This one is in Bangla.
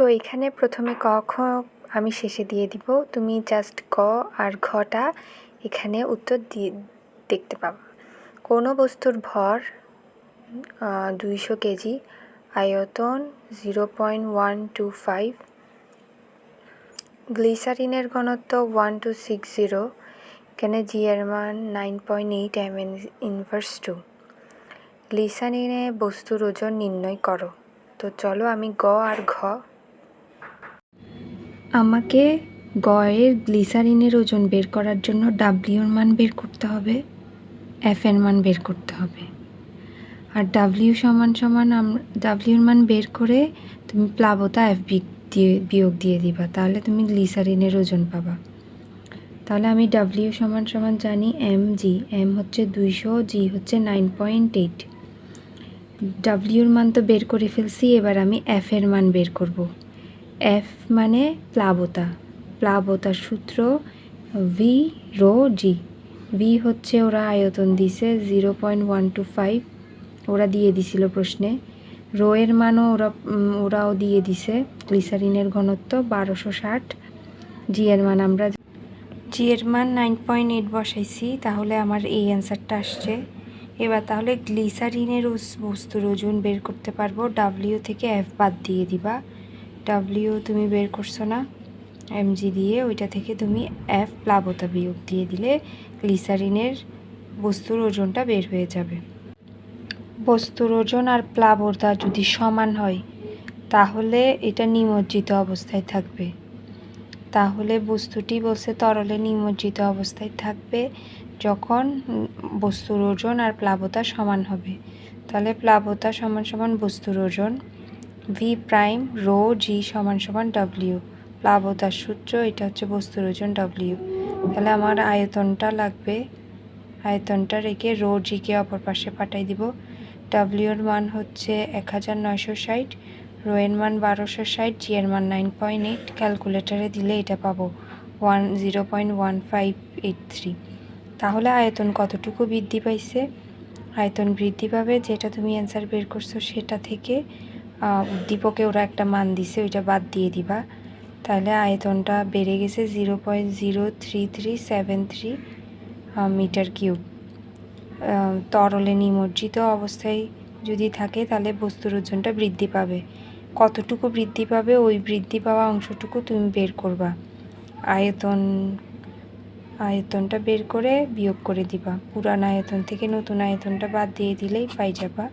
তো এখানে প্রথমে ক খ আমি শেষে দিয়ে দিব, তুমি জাস্ট ক আর ঘটা এখানে উত্তর দিয়ে দেখতে পাবা। কোনো বস্তুর ভর 200 কেজি, আয়তন 0.125, গ্লিসারিনের ঘনত্ব 1260, এখানে জি এর মান 9.8 mn/2। গ্লিসারিনে বস্তুর ওজন নির্ণয় করো। তো চলো আমি গ আর ঘ। আমাকে গ এর গ্লিসারিনের ওজন বের করার জন্য ডাব্লিউর মান বের করতে হবে, এফ এর মান বের করতে হবে। আর ডাব্লিউ সমান ডাব্লিউর মান বের করে তুমি প্লাবতা এফ বিয়োগ দিয়ে দিবা, তাহলে তুমি গ্লিসারিনের ওজন পাবা। তাহলে আমি ডাব্লিউ সমান জানি এম জি, এম হচ্ছে 200, জি হচ্ছে 9.8। ডাব্লিউর মান তো বের করে ফেলছি, এবার আমি এফ এর মান বের করব। এফ মানে প্লাবতার সূত্র ভি রো জি। ভি হচ্ছে ওরা আয়তন দিছে 0.125, ওরা দিয়ে দিছিল প্রশ্নে। রো এর মানও ওরাও দিয়ে দিছে। গ্লিসারিনের ঘনত্ব 1260। জি এর মান 9.8 বসাইছি, তাহলে আমার এই অ্যান্সারটা আসছে। এবার তাহলে গ্লিসারিনের বস্তুর ওজন বের করতে পারবো, ডাব্লিউ থেকে এফ বাদ দিয়ে দিবা। ডাব্লিউ তুমি বের করছো না এমজি দিয়ে, ওইটা থেকে তুমি এফ প্লাবতা বিয়োগ দিয়ে দিলে গ্লিসারিনের বস্তুর ওজনটা বের হয়ে যাবে। বস্তুর ওজন আর প্লাবতা যদি সমান হয় তাহলে এটা নিমজ্জিত অবস্থায় থাকবে। তাহলে বস্তুটি বলছে তরলে নিমজ্জিত অবস্থায় থাকবে যখন বস্তুর ওজন আর প্লাবতা সমান হবে। তাহলে প্লাবতা সমান বস্তুর ওজন, ভি প্রাইম রো জি সমান ডাব্লিউ। প্লাবতার সূত্র, এটা হচ্ছে বস্তুর ওজন ডাব্লিউ। তাহলে আমার আয়তনটা লাগবে, আয়তনটা রেখে রো জিকে অপর পাশে পাঠাই দিব। ডাব্লিউর মান হচ্ছে 1960, রো এর মান 1260, জি এর মান 9.8। ক্যালকুলেটারে দিলে এটা পাবো 0.1583। তাহলে আয়তন কতটুকু বৃদ্ধি পাইছে? আয়তন বৃদ্ধি পাবে যেটা তুমি অ্যান্সার বের করছো সেটা থেকে উদ্দীপকে ওরা একটা মান দিছে, ওইটা বাদ দিয়ে দিবা। তাহলে আয়তনটা বেড়ে গেছে 0.03373 মিটার কিউব। তরলে নিমজ্জিত অবস্থায় যদি থাকে তাহলে বস্তুর ওজনটা বৃদ্ধি পাবে। কতটুকু বৃদ্ধি পাবে ওই বৃদ্ধি পাওয়া অংশটুকু তুমি বের করবা। আয়তনটা বের করে বিয়োগ করে দিবা। পুরান আয়তন থেকে নতুন আয়তনটা বাদ দিয়ে দিলেই পাই যাবা